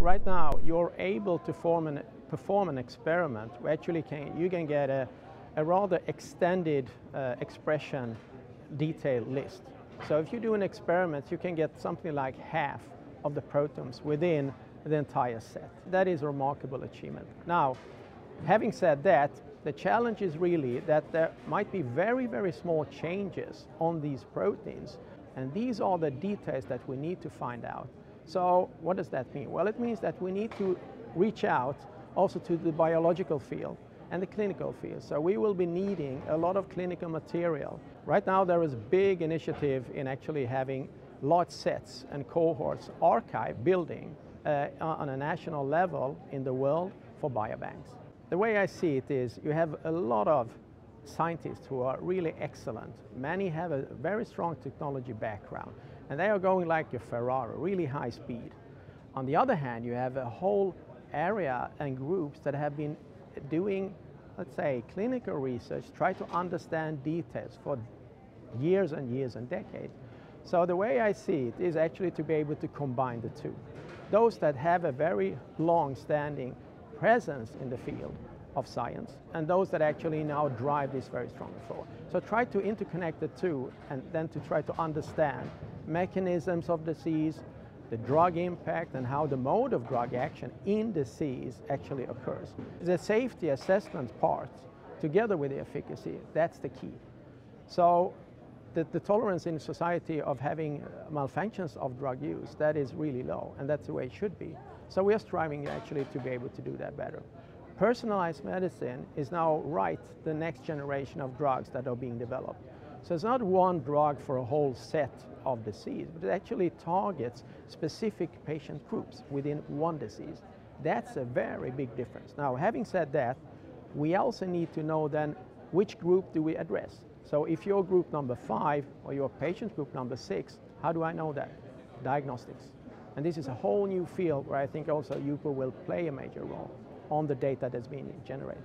right now you're able to perform an experiment where actually you can get a rather extended expression detail list. So if you do an experiment, you can get something like half of the proteomes within the entire set. That is a remarkable achievement. Now, having said that, the challenge is really that there might be very, very small changes on these proteins, and these are the details that we need to find out. So what does that mean? Well, it means that we need to reach out also to the biological field and the clinical field. So we will be needing a lot of clinical material. Right now there is a big initiative in actually having large sets and cohorts archive building on a national level in the world for biobanks. The way I see it is you have a lot of scientists who are really excellent. Many have a very strong technology background, and they are going like a Ferrari, really high speed. On the other hand, you have a whole area and groups that have been doing, let's say, clinical research, try to understand details for years and years and decades. So the way I see it is actually to be able to combine the two. Those that have a very long-standing presence in the field of science, and those that actually now drive this very strongly forward. So try to interconnect the two, and then to try to understand mechanisms of disease, the drug impact, and how the mode of drug action in disease actually occurs. The safety assessment part, together with the efficacy, that's the key. So the tolerance in society of having malfunctions of drug use, that is really low, and that's the way it should be. So we are striving actually to be able to do that better. Personalized medicine is now the next generation of drugs that are being developed. So it's not one drug for a whole set of disease, but it actually targets specific patient groups within one disease. That's a very big difference. Now, having said that, we also need to know then which group do we address. So if you're group number 5 or your patient group number 6, how do I know that? Diagnostics. And this is a whole new field where I think also EUPO will play a major role on the data that's being generated.